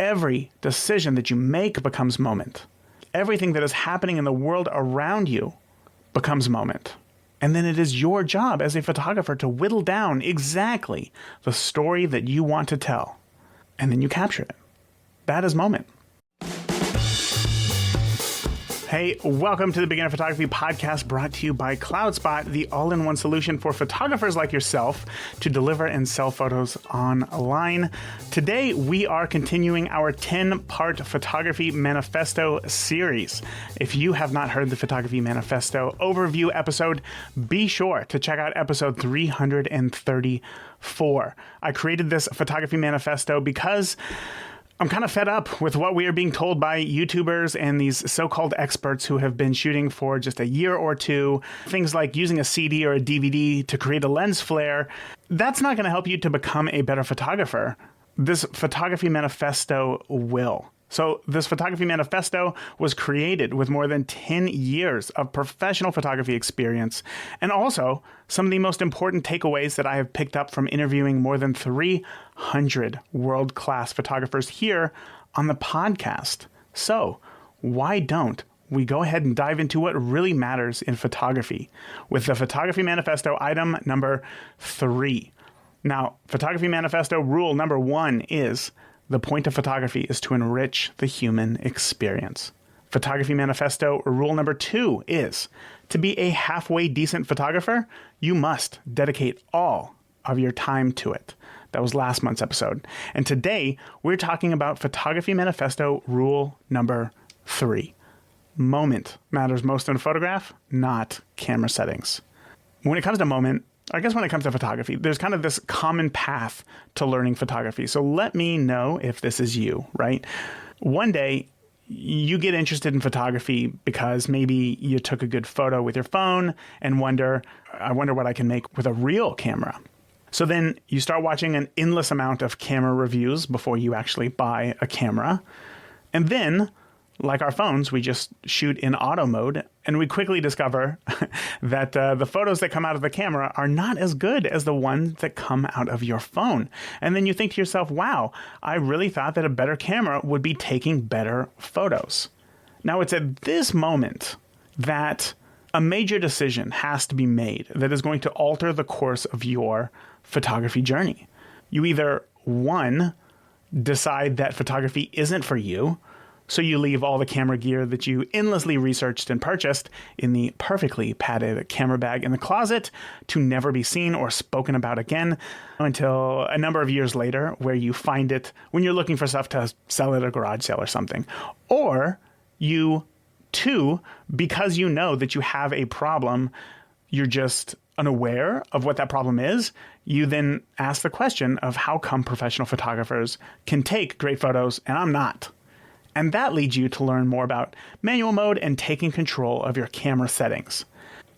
Every decision that you make becomes moment. Everything that is happening in the world around you becomes moment. And then it is your job as a photographer to whittle down exactly the story that you want to tell. And then you capture it. That is moment. Hey, welcome to the Beginner Photography Podcast, brought to you by CloudSpot, the all-in-one solution for photographers like yourself to deliver and sell photos online. Today, we are continuing our 10-part Photography Manifesto series. If you have not heard the Photography Manifesto overview episode, be sure to check out episode 334. I created this Photography Manifesto because I'm kind of fed up with what we are being told by YouTubers and these so-called experts who have been shooting for just a year or two. Things like using a CD or a DVD to create a lens flare. That's not going to help you to become a better photographer. This Photography Manifesto will. So this Photography Manifesto was created with more than 10 years of professional photography experience, and also some of the most important takeaways that I have picked up from interviewing more than 300 world-class photographers here on the podcast. So why don't we go ahead and dive into what really matters in photography with the Photography Manifesto item number 3. Now, Photography Manifesto rule number 1 is: the point of photography is to enrich the human experience. Photography Manifesto rule number 2 is: to be a halfway decent photographer, you must dedicate all of your time to it. That was last month's episode. And today, we're talking about Photography Manifesto rule number 3. Moment matters most in a photograph, not camera settings. When it comes to moment, I guess when it comes to photography, there's kind of this common path to learning photography. So let me know if this is you, right? One day, you get interested in photography because maybe you took a good photo with your phone and I wonder what I can make with a real camera. So then you start watching an endless amount of camera reviews before you actually buy a camera. And then, like our phones, we just shoot in auto mode, and we quickly discover that the photos that come out of the camera are not as good as the ones that come out of your phone. And then you think to yourself, wow, I really thought that a better camera would be taking better photos. Now, it's at this moment that a major decision has to be made that is going to alter the course of your photography journey. You either, 1, decide that photography isn't for you, so you leave all the camera gear that you endlessly researched and purchased in the perfectly padded camera bag in the closet to never be seen or spoken about again until a number of years later, where you find it when you're looking for stuff to sell at a garage sale or something. Or you, 2, because you know that you have a problem, you're just unaware of what that problem is, you then ask the question of how come professional photographers can take great photos and I'm not? And that leads you to learn more about manual mode and taking control of your camera settings.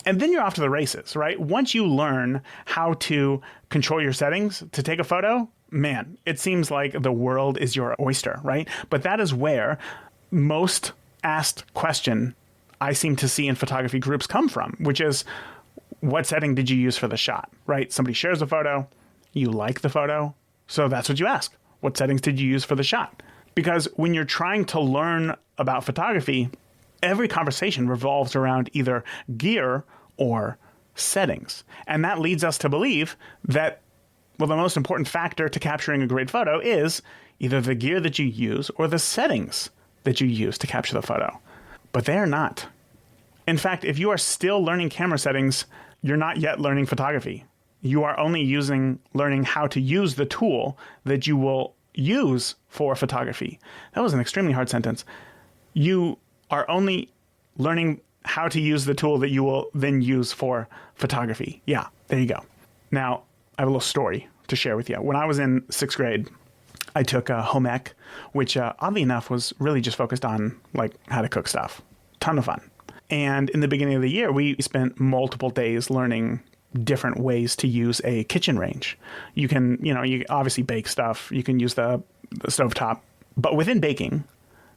And then you're off to the races, right? Once you learn how to control your settings to take a photo, man, it seems like the world is your oyster, right? But that is where most asked question I seem to see in photography groups come from, which is, what setting did you use for the shot, right? Somebody shares a photo, you like the photo, so that's what you ask. What settings did you use for the shot? Because when you're trying to learn about photography, every conversation revolves around either gear or settings. And that leads us to believe that, well, the most important factor to capturing a great photo is either the gear that you use or the settings that you use to capture the photo. But they are not. In fact, if you are still learning camera settings, you're not yet learning photography. You are only learning how to use the tool that you will use for photography. That was an extremely hard sentence. You are only learning how to use the tool that you will then use for photography. Yeah, there you go. Now, I have a little story to share with you. When I was in 6th grade, I took a home ec, which oddly enough was really just focused on like how to cook stuff. Ton of fun. And in the beginning of the year, we spent multiple days learning different ways to use a kitchen range. You can, you obviously bake stuff. You can use the stovetop. But within baking,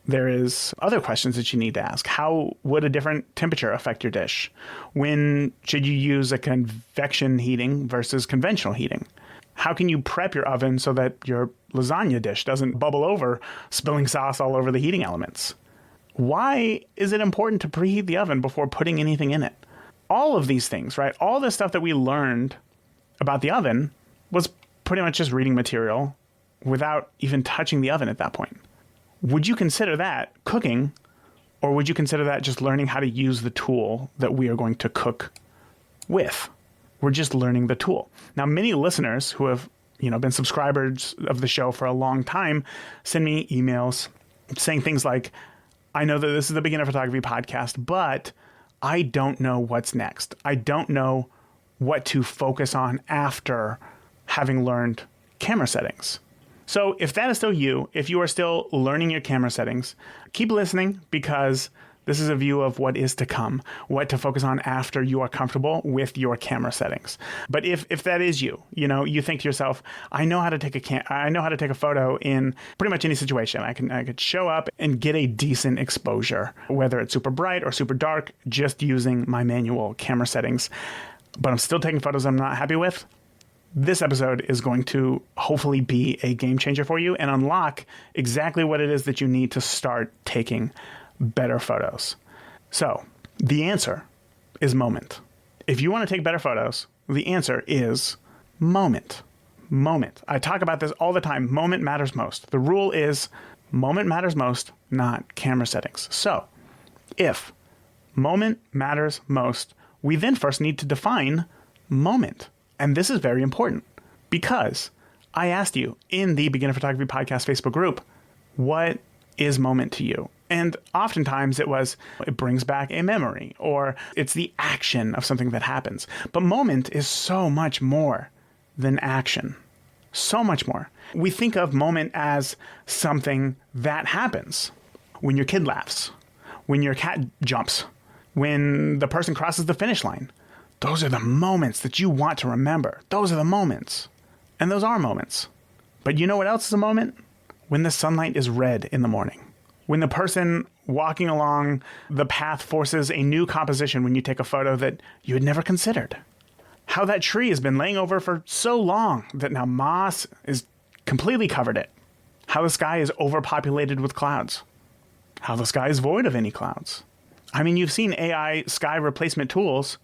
there is other questions that you need to ask. How would a different temperature affect your dish? When should you use a convection heating versus conventional heating? How can you prep your oven so that your lasagna dish doesn't bubble over, spilling sauce all over the heating elements? Why is it important to preheat the oven before putting anything in it? All of these things, right? All the stuff that we learned about the oven was pretty much just reading material without even touching the oven at that point. Would you consider that cooking, or would you consider that just learning how to use the tool that we are going to cook with? We're just learning the tool. Now, many listeners who have, been subscribers of the show for a long time send me emails saying things like, I know that this is the Beginner Photography Podcast, but I don't know what's next. I don't know what to focus on after having learned camera settings. So if that is still you, if you are still learning your camera settings, keep listening, because this is a view of what is to come, what to focus on after you are comfortable with your camera settings. But if that is you, you think to yourself, I know how to take a photo in pretty much any situation. I could show up and get a decent exposure, whether it's super bright or super dark, just using my manual camera settings. But I'm still taking photos I'm not happy with. This episode is going to hopefully be a game changer for you and unlock exactly what it is that you need to start taking better photos. So the answer is moment. If you want to take better photos, the answer is moment. Moment. I talk about this all the time. Moment matters most. The rule is moment matters most, not camera settings. So if moment matters most, we then first need to define moment. And this is very important, because I asked you in the Beginner Photography Podcast Facebook group, what is moment to you? And oftentimes it brings back a memory, or it's the action of something that happens. But moment is so much more than action. So much more. We think of moment as something that happens. When your kid laughs, when your cat jumps, when the person crosses the finish line. Those are the moments that you want to remember. Those are the moments. And those are moments. But you know what else is a moment? When the sunlight is red in the morning. When the person walking along the path forces a new composition when you take a photo that you had never considered. How that tree has been laying over for so long that now moss is completely covered it. How the sky is overpopulated with clouds. How the sky is void of any clouds. I mean, you've seen AI sky replacement tools.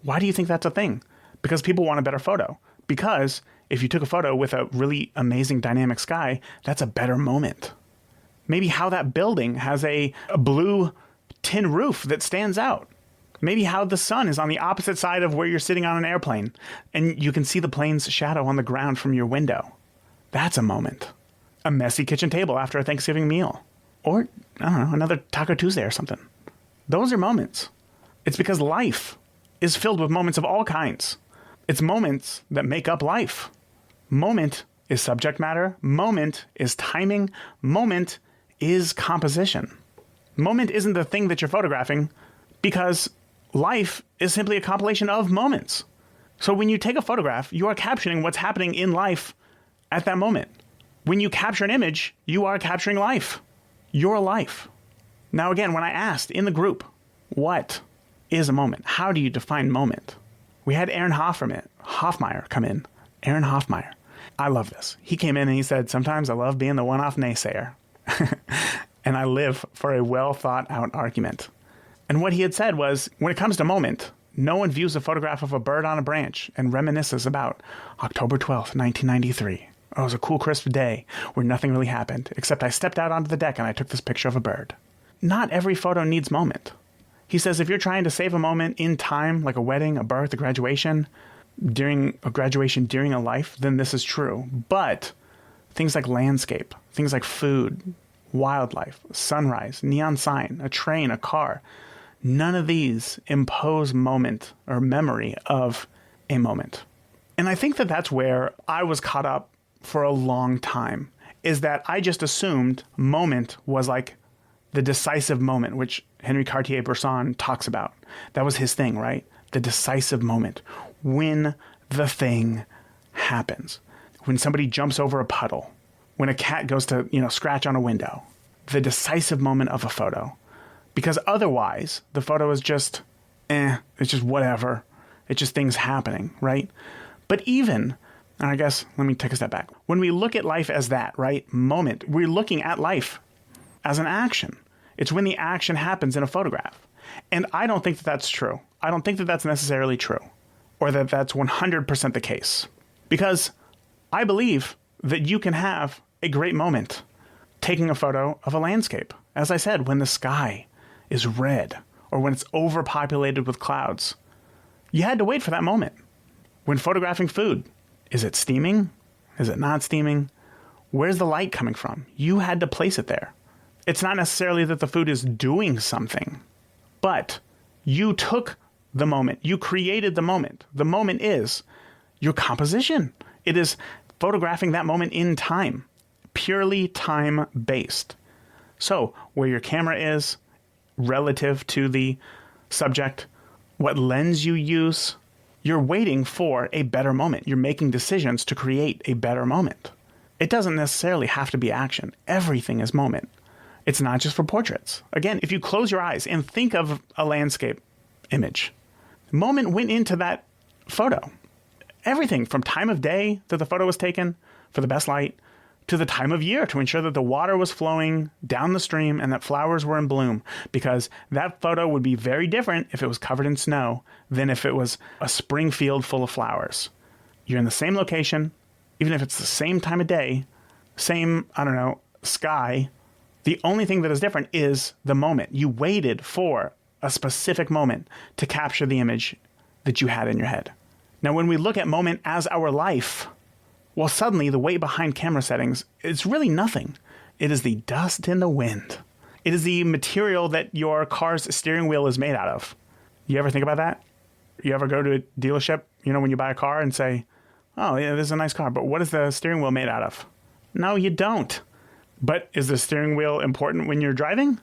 Why do you think that's a thing? Because people want a better photo. Because if you took a photo with a really amazing dynamic sky, that's a better moment. Maybe how that building has a blue tin roof that stands out. Maybe how the sun is on the opposite side of where you're sitting on an airplane, and you can see the plane's shadow on the ground from your window. That's a moment. A messy kitchen table after a Thanksgiving meal. Or, I don't know, another Taco Tuesday or something. Those are moments. It's because life is filled with moments of all kinds. It's moments that make up life. Moment is subject matter. Moment is timing. Moment is composition. Moment isn't the thing that you're photographing, because life is simply a compilation of moments. So when you take a photograph, you are capturing what's happening in life at that moment. When you capture an image, you are capturing life. Your life. Now again, when I asked in the group, what is a moment? How do you define moment? We had Aaron Hoffmeyer come in. Aaron Hoffmeyer. I love this. He came in and he said, sometimes I love being the one-off naysayer. And I live for a well-thought-out argument. And what he had said was, when it comes to moment, no one views a photograph of a bird on a branch and reminisces about October 12th, 1993. Oh, it was a cool, crisp day where nothing really happened, except I stepped out onto the deck and I took this picture of a bird. Not every photo needs moment. He says if you're trying to save a moment in time, like a wedding, a birth, a graduation, during a life, then this is true. But things like landscape, things like food, wildlife, sunrise, neon sign, a train, a car, none of these impose moment or memory of a moment. And I think that that's where I was caught up for a long time, is that I just assumed moment was like the decisive moment, which Henry Cartier-Bresson talks about. That was his thing, right? The decisive moment. When the thing happens. When somebody jumps over a puddle. When a cat goes to, scratch on a window. The decisive moment of a photo. Because otherwise, the photo is just, it's just whatever. It's just things happening, right? But even And I guess, let me take a step back. When we look at life as that, right, moment, we're looking at life as an action. It's when the action happens in a photograph. And I don't think that that's true. I don't think that that's necessarily true, or that that's 100% the case. Because I believe that you can have a great moment taking a photo of a landscape. As I said, when the sky is red, or when it's overpopulated with clouds. You had to wait for that moment. When photographing food, is it steaming? Is it not steaming? Where's the light coming from? You had to place it there. It's not necessarily that the food is doing something, but you took the moment. You created the moment. The moment is your composition. It is photographing that moment in time, purely time-based. So where your camera is relative to the subject, what lens you use, you're waiting for a better moment. You're making decisions to create a better moment. It doesn't necessarily have to be action. Everything is moment. It's not just for portraits. Again, if you close your eyes and think of a landscape image, moment went into that photo. Everything from time of day that the photo was taken for the best light, to the time of year to ensure that the water was flowing down the stream and that flowers were in bloom, because that photo would be very different if it was covered in snow than if it was a spring field full of flowers. You're in the same location, even if it's the same time of day, same, sky. The only thing that is different is the moment. You waited for a specific moment to capture the image that you had in your head. Now, when we look at moment as our life, well, suddenly the weight behind camera settings is really nothing. It is the dust in the wind. It is the material that your car's steering wheel is made out of. You ever think about that? You ever go to a dealership, when you buy a car and say, oh, yeah, this is a nice car, but what is the steering wheel made out of? No, you don't. But is the steering wheel important when you're driving?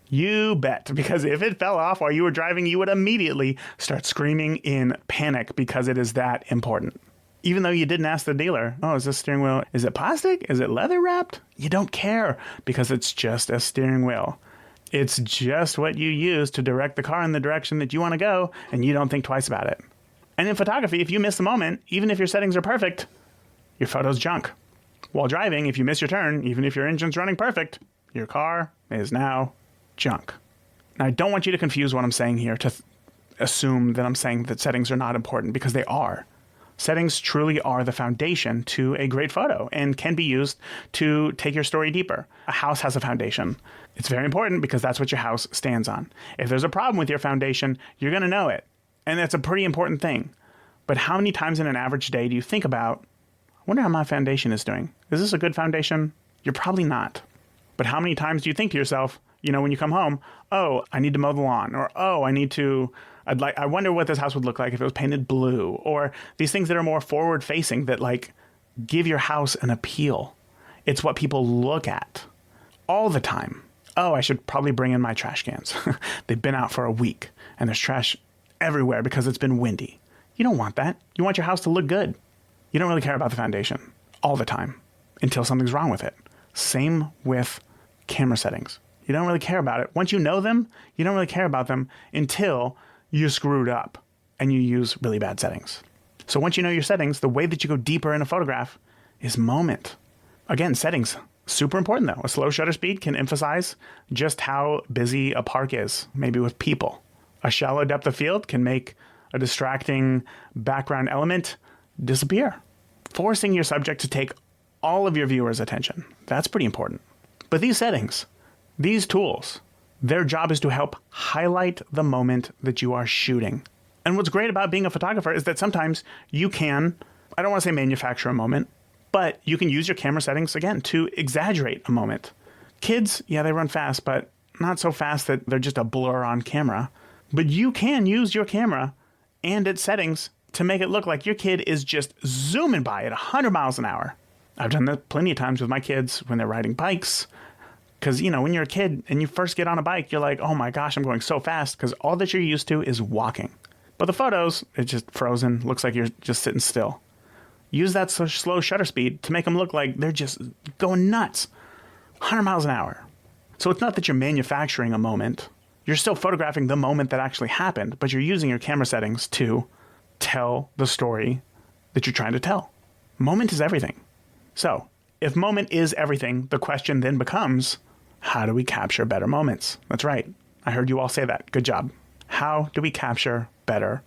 You bet, because if it fell off while you were driving, you would immediately start screaming in panic because it is that important. Even though you didn't ask the dealer, oh, is this steering wheel, is it plastic? Is it leather wrapped? You don't care because it's just a steering wheel. It's just what you use to direct the car in the direction that you want to go, and you don't think twice about it. And in photography, if you miss the moment, even if your settings are perfect, your photo's junk. While driving, if you miss your turn, even if your engine's running perfect, your car is now junk. Now, I don't want you to confuse what I'm saying here to assume that I'm saying that settings are not important, because they are. Settings truly are the foundation to a great photo and can be used to take your story deeper. A house has a foundation. It's very important because that's what your house stands on. If there's a problem with your foundation, you're going to know it. And that's a pretty important thing. But how many times in an average day do you think about, I wonder how my foundation is doing? Is this a good foundation? You're probably not. But how many times do you think to yourself, when you come home, oh, I need to mow the lawn, or oh, I wonder what this house would look like if it was painted blue, or these things that are more forward facing that give your house an appeal. It's what people look at all the time. Oh, I should probably bring in my trash cans. They've been out for a week and there's trash everywhere because it's been windy. You don't want that. You want your house to look good. You don't really care about the foundation all the time until something's wrong with it. Same with camera settings. You don't really care about it. Once you know them, you don't really care about them until you screwed up and you use really bad settings. So once you know your settings, the way that you go deeper in a photograph is moment. Again, settings, super important though. A slow shutter speed can emphasize just how busy a park is, maybe with people. A shallow depth of field can make a distracting background element disappear, forcing your subject to take all of your viewers' attention. That's pretty important. But these settings, these tools, their job is to help highlight the moment that you are shooting. And what's great about being a photographer is that sometimes you can, I don't want to say manufacture a moment, but you can use your camera settings, again, to exaggerate a moment. Kids, yeah, they run fast, but not so fast that they're just a blur on camera. But you can use your camera and its settings to make it look like your kid is just zooming by at 100 miles an hour. I've done that plenty of times with my kids when they're riding bikes. Because, when you're a kid and you first get on a bike, you're like, oh my gosh, I'm going so fast, because all that you're used to is walking. But the photos, it's just frozen, looks like you're just sitting still. Use that slow shutter speed to make them look like they're just going nuts, 100 miles an hour. So it's not that you're manufacturing a moment. You're still photographing the moment that actually happened, but you're using your camera settings to tell the story that you're trying to tell. Moment is everything. So if moment is everything, the question then becomes, how do we capture better moments? That's right. I heard you all say that. Good job. How do we capture better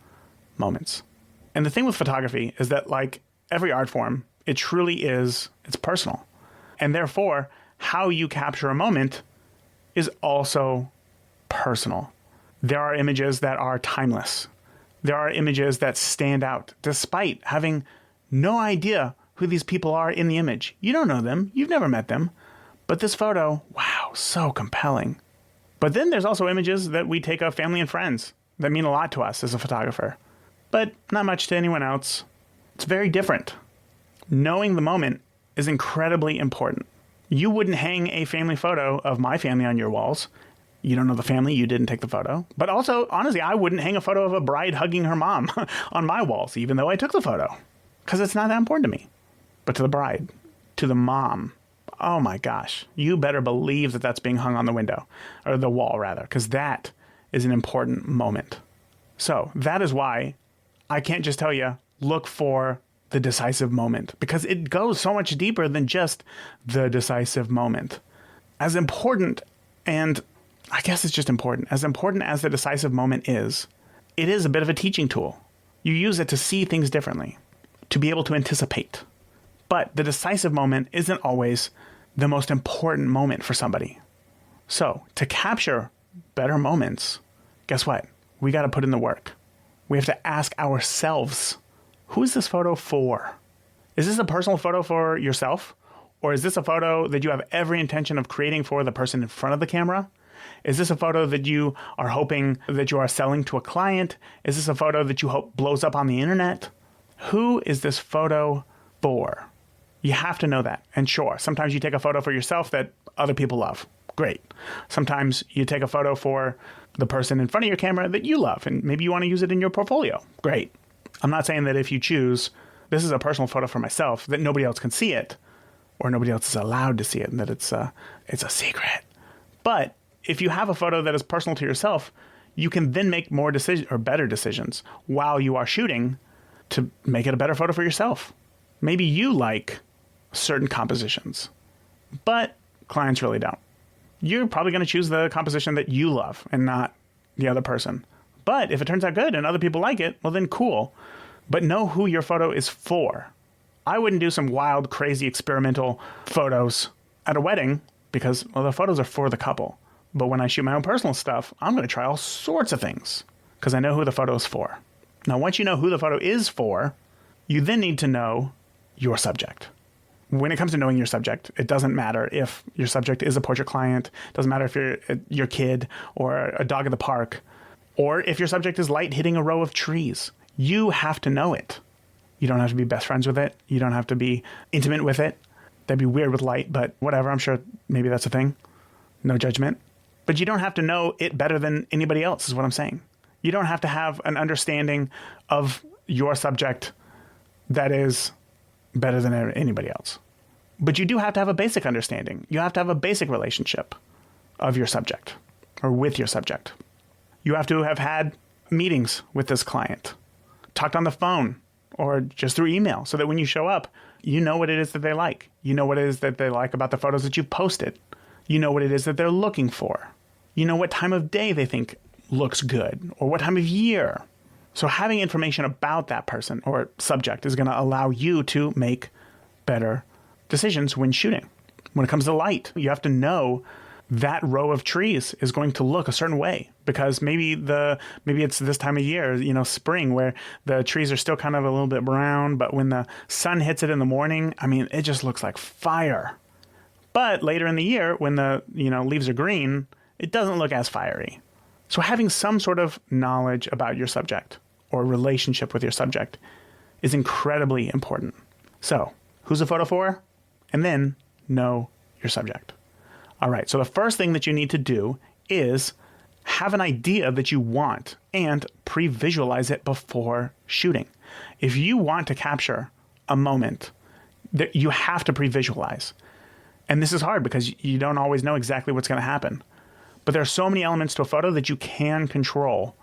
moments? And the thing with photography is that, like every art form, it truly is, it's personal. And therefore, how you capture a moment is also personal. There are images that are timeless. There are images that stand out despite having no idea who these people are in the image. You don't know them. You've never met them. But this photo, wow, so compelling. But then there's also images that we take of family and friends that mean a lot to us as a photographer, but not much to anyone else. It's very different. Knowing the moment is incredibly important. You wouldn't hang a family photo of my family on your walls. You don't know the family, you didn't take the photo. But also, honestly, I wouldn't hang a photo of a bride hugging her mom on my walls, even though I took the photo, because it's not that important to me. But to the bride, to the mom, oh my gosh, you better believe that that's being hung on the window, or the wall rather, because that is an important moment. So that is why I can't just tell you, look for the decisive moment, because it goes so much deeper than just the decisive moment. As important, and I guess it's just important, as important as the decisive moment is, it is a bit of a teaching tool. You use it to see things differently, to be able to anticipate. But the decisive moment isn't always the most important moment for somebody. So to capture better moments, guess what? We got to put in the work. We have to ask ourselves, who is this photo for? Is this a personal photo for yourself? Or is this a photo that you have every intention of creating for the person in front of the camera? Is this a photo that you are hoping that you are selling to a client? Is this a photo that you hope blows up on the internet? Who is this photo for? You have to know that. And sure, sometimes you take a photo for yourself that other people love. Great. Sometimes you take a photo for the person in front of your camera that you love, and maybe you want to use it in your portfolio. Great. I'm not saying that if you choose, this is a personal photo for myself, that nobody else can see it, or nobody else is allowed to see it, and that it's a secret. But if you have a photo that is personal to yourself, you can then make more decisions or better decisions while you are shooting to make it a better photo for yourself. Maybe you like certain compositions, but clients really don't. You're probably going to choose the composition that you love and not the other person. But if it turns out good and other people like it, well then cool. But know who your photo is for. I wouldn't do some wild, crazy, experimental photos at a wedding because, well, the photos are for the couple. But when I shoot my own personal stuff, I'm going to try all sorts of things because I know who the photo is for. Now, once you know who the photo is for, you then need to know your subject. When it comes to knowing your subject, it doesn't matter if your subject is a portrait client, it doesn't matter if you're your kid or a dog at the park, or if your subject is light hitting a row of trees. You have to know it. You don't have to be best friends with it. You don't have to be intimate with it. That'd be weird with light, but whatever. I'm sure maybe that's a thing. No judgment. But you don't have to know it better than anybody else is what I'm saying. You don't have to have an understanding of your subject that is better than anybody else. But you do have to have a basic understanding. You have to have a basic relationship of your subject or with your subject. You have to have had meetings with this client, talked on the phone or just through email so that when you show up, you know what it is that they like. You know what it is that they like about the photos that you've posted. You know what it is that they're looking for. You know what time of day they think looks good or what time of year. So having information about that person or subject is going to allow you to make better decisions when shooting. When it comes to light, you have to know that row of trees is going to look a certain way because maybe it's this time of year, spring, where the trees are still kind of a little bit brown, but when the sun hits it in the morning, it just looks like fire. But later in the year, when the leaves are green, it doesn't look as fiery. So having some sort of knowledge about your subject or relationship with your subject is incredibly important. So who's the photo for? And then know your subject. All right, so the first thing that you need to do is have an idea that you want and pre-visualize it before shooting. If you want to capture a moment, you have to pre-visualize. And this is hard because you don't always know exactly what's going to happen. But there are so many elements to a photo that you can control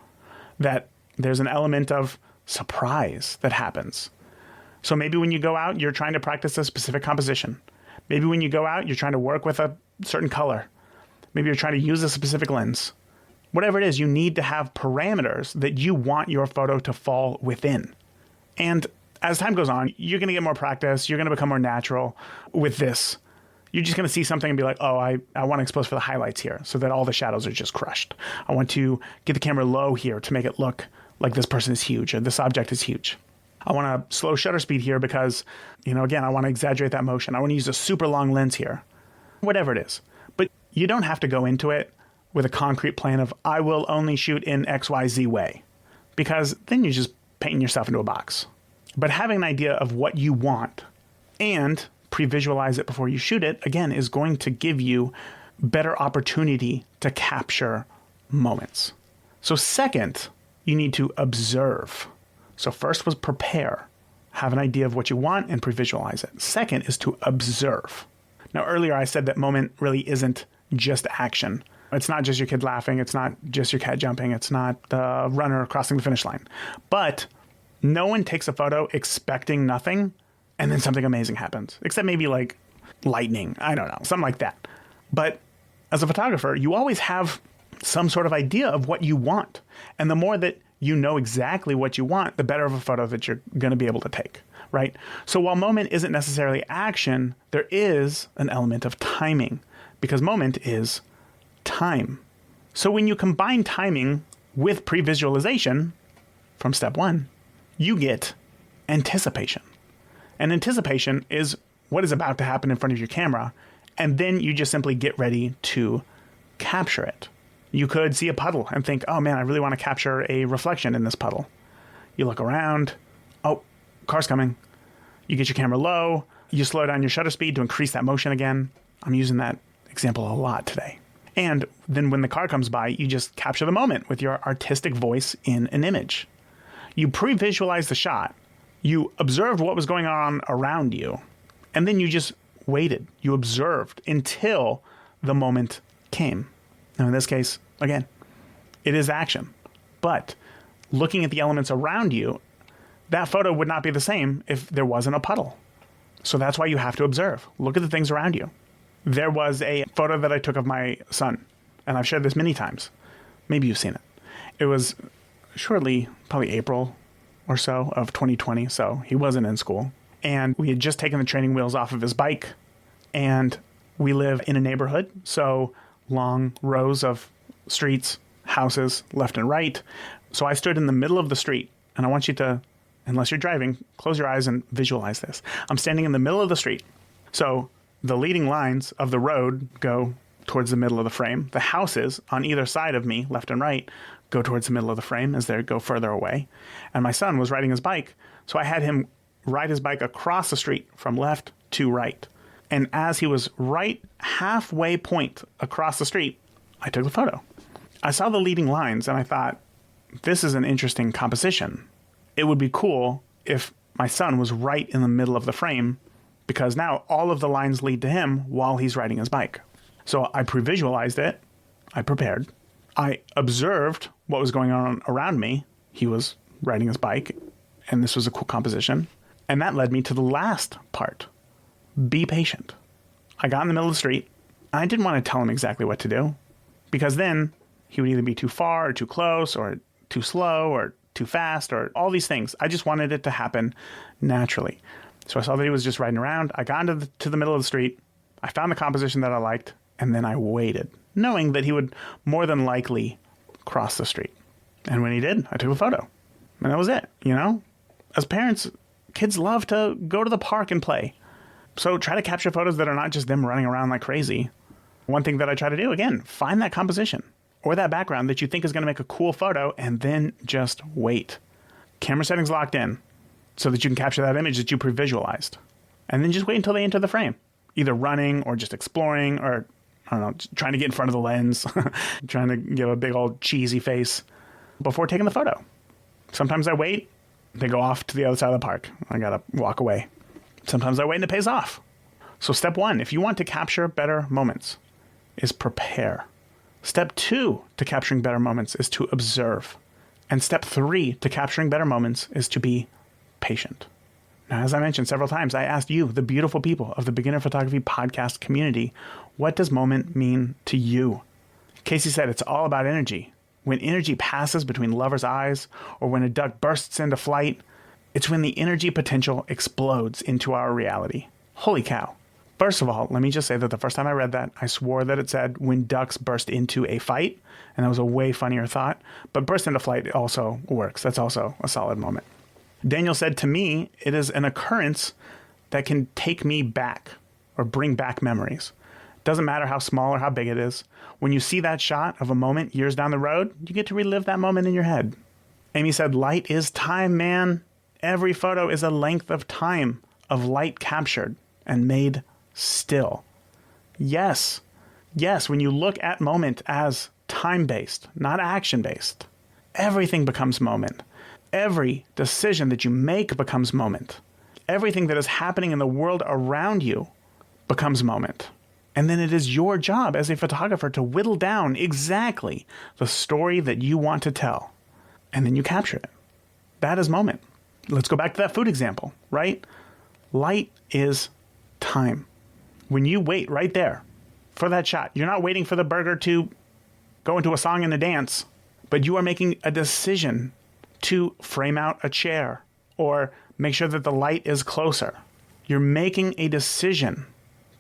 that there's an element of surprise that happens. So maybe when you go out, you're trying to practice a specific composition. Maybe when you go out, you're trying to work with a certain color. Maybe you're trying to use a specific lens. Whatever it is, you need to have parameters that you want your photo to fall within. And as time goes on, you're going to get more practice. You're going to become more natural with this. You're just going to see something and be like, oh, I want to expose for the highlights here so that all the shadows are just crushed. I want to get the camera low here to make it look like this person is huge or this object is huge. I want to slow shutter speed here because, again, I want to exaggerate that motion. I want to use a super long lens here. Whatever it is. But you don't have to go into it with a concrete plan of, I will only shoot in XYZ way, because then you're just painting yourself into a box. But having an idea of what you want and pre-visualize it before you shoot it, again, is going to give you better opportunity to capture moments. So second, you need to observe. So first was prepare, have an idea of what you want and pre-visualize it. Second is to observe. Now, earlier I said that moment really isn't just action. It's not just your kid laughing. It's not just your cat jumping. It's not the runner crossing the finish line. But no one takes a photo expecting nothing and then something amazing happens, except maybe like lightning. I don't know, something like that. But as a photographer, you always have some sort of idea of what you want. And the more that you know exactly what you want, the better of a photo that you're going to be able to take, right? So while moment isn't necessarily action, there is an element of timing, because moment is time. So when you combine timing with pre-visualization from step one, you get anticipation. And anticipation is what is about to happen in front of your camera, and then you just simply get ready to capture it. You could see a puddle and think, oh man, I really want to capture a reflection in this puddle. You look around, oh, car's coming. You get your camera low, you slow down your shutter speed to increase that motion again. I'm using that example a lot today. And then when the car comes by, you just capture the moment with your artistic voice in an image. You pre-visualize the shot, you observed what was going on around you, and then you just waited. You observed until the moment came. Now in this case, again, it is action. But looking at the elements around you, that photo would not be the same if there wasn't a puddle. So that's why you have to observe. Look at the things around you. There was a photo that I took of my son, and I've shared this many times. Maybe you've seen it. It was shortly, probably April or so of 2020, so he wasn't in school. And we had just taken the training wheels off of his bike, and we live in a neighborhood, so long rows of streets, houses, left and right. So I stood in the middle of the street, and I want you to, unless you're driving, close your eyes and visualize this. I'm standing in the middle of the street. So the leading lines of the road go towards the middle of the frame. The houses on either side of me, left and right, go towards the middle of the frame as they go further away. And my son was riding his bike, so I had him ride his bike across the street from left to right. And as he was right halfway point across the street, I took the photo. I saw the leading lines and I thought, this is an interesting composition. It would be cool if my son was right in the middle of the frame, because now all of the lines lead to him while he's riding his bike. So I pre-visualized it. I prepared. I observed what was going on around me. He was riding his bike, and this was a cool composition. And that led me to the last part. Be patient. I got in the middle of the street. I didn't want to tell him exactly what to do, because then he would either be too far or too close or too slow or too fast or all these things. I just wanted it to happen naturally. So I saw that he was just riding around. I got into the middle of the street. I found the composition that I liked, and then I waited, knowing that he would more than likely cross the street. And when he did, I took a photo. And that was it, As parents, kids love to go to the park and play. So try to capture photos that are not just them running around like crazy. One thing that I try to do, again, find that composition or that background that you think is going to make a cool photo, and then just wait. Camera settings locked in so that you can capture that image that you pre-visualized. And then just wait until they enter the frame, either running or just exploring or, I don't know, trying to get in front of the lens, trying to give a big old cheesy face before taking the photo. Sometimes I wait, they go off to the other side of the park. I got to walk away. Sometimes I wait and it pays off. So step one, if you want to capture better moments, is prepare. Step two to capturing better moments is to observe. And step three to capturing better moments is to be patient. Now, as I mentioned several times, I asked you, the beautiful people of the Beginner Photography podcast community, what does moment mean to you? Casey said it's all about energy. When energy passes between lovers' eyes, or when a duck bursts into flight, it's when the energy potential explodes into our reality. Holy cow. First of all, let me just say that the first time I read that, I swore that it said when ducks burst into a fight, and that was a way funnier thought. But burst into flight also works. That's also a solid moment. Daniel said, to me, it is an occurrence that can take me back or bring back memories. Doesn't matter how small or how big it is. When you see that shot of a moment years down the road, you get to relive that moment in your head. Amy said, light is time, man. Every photo is a length of time of light captured and made still. Yes. Yes, when you look at moment as time-based, not action-based, everything becomes moment. Every decision that you make becomes moment. Everything that is happening in the world around you becomes moment. And then it is your job as a photographer to whittle down exactly the story that you want to tell. And then you capture it. That is moment. Let's go back to that food example, right? Light is time. When you wait right there for that shot, you're not waiting for the burger to go into a song and a dance, but you are making a decision to frame out a chair or make sure that the light is closer. You're making a decision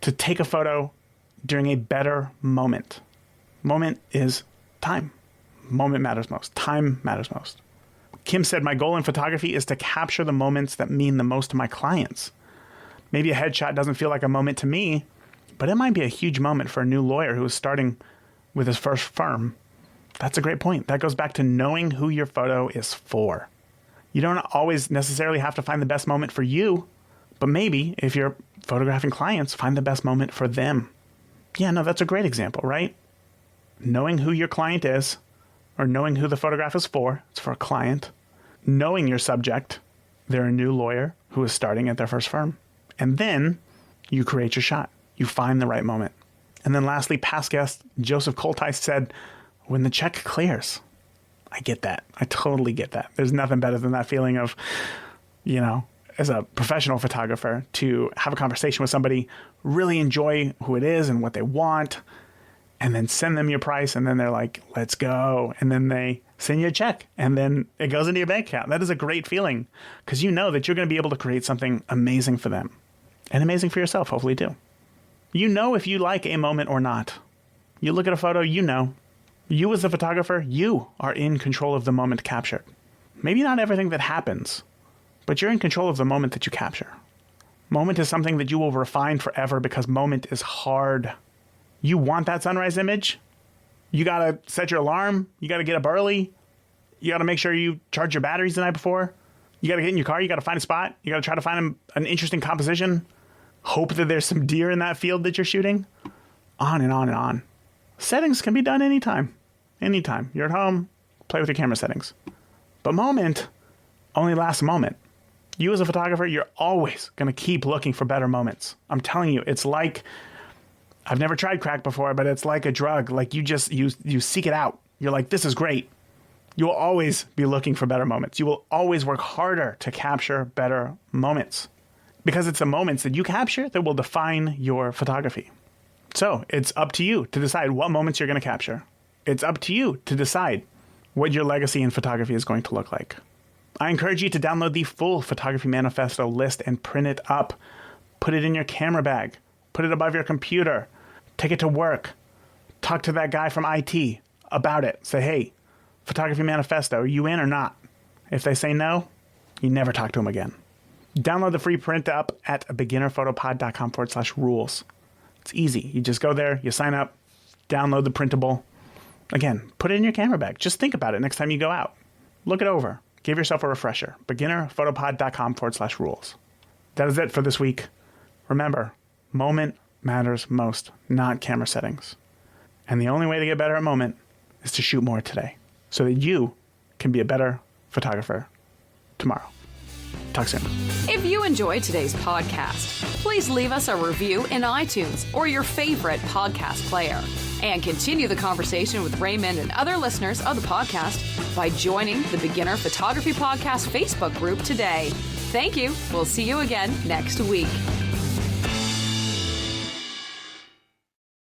to take a photo during a better moment. Moment is time. Moment matters most. Time matters most. Kim said, my goal in photography is to capture the moments that mean the most to my clients. Maybe a headshot doesn't feel like a moment to me, but it might be a huge moment for a new lawyer who is starting with his first firm. That's a great point. That goes back to knowing who your photo is for. You don't always necessarily have to find the best moment for you, but maybe if you're photographing clients, find the best moment for them. Yeah, no, that's a great example, right? Knowing who your client is, or knowing who the photograph is for, it's for a client. Knowing your subject, they're a new lawyer who is starting at their first firm. And then you create your shot. You find the right moment. And then lastly, past guest Joseph Coltice said, when the check clears. I get that. I totally get that. There's nothing better than that feeling of, you know, as a professional photographer, to have a conversation with somebody, really enjoy who it is and what they want, and then send them your price, and then they're like, let's go. And then they send you a check, and then it goes into your bank account. That is a great feeling, because you know that you're going to be able to create something amazing for them, and amazing for yourself, hopefully too. You know if you like a moment or not. You look at a photo, you know. You as the photographer, you are in control of the moment captured. Maybe not everything that happens, but you're in control of the moment that you capture. Moment is something that you will refine forever because moment is hard. You want that sunrise image? You got to set your alarm. You got to get up early. You got to make sure you charge your batteries the night before. You got to get in your car. You got to find a spot. You got to try to find an interesting composition. Hope that there's some deer in that field that you're shooting. On and on and on. Settings can be done anytime. Anytime. You're at home, play with your camera settings. But moment only lasts a moment. You as a photographer, you're always going to keep looking for better moments. I'm telling you, it's like, I've never tried crack before, but it's like a drug. Like you seek it out. You're like, this is great. You will always be looking for better moments. You will always work harder to capture better moments, because it's the moments that you capture that will define your photography. So it's up to you to decide what moments you're going to capture. It's up to you to decide what your legacy in photography is going to look like. I encourage you to download the full Photography Manifesto list and print it up. Put it in your camera bag. Put it above your computer. Take it to work. Talk to that guy from IT about it. Say, hey, Photography Manifesto, are you in or not? If they say no, you never talk to them again. Download the free print up at beginnerphotopod.com/rules. It's easy. You just go there, you sign up, download the printable. Again, put it in your camera bag. Just think about it next time you go out. Look it over. Give yourself a refresher. beginnerphotopod.com/rules. That is it for this week. Remember, moment matters most, not camera settings. And the only way to get better at moment is to shoot more today so that you can be a better photographer tomorrow. Talk soon. If you enjoyed today's podcast, please leave us a review in iTunes or your favorite podcast player. And continue the conversation with Raymond and other listeners of the podcast by joining the Beginner Photography Podcast Facebook group today. Thank you. We'll see you again next week.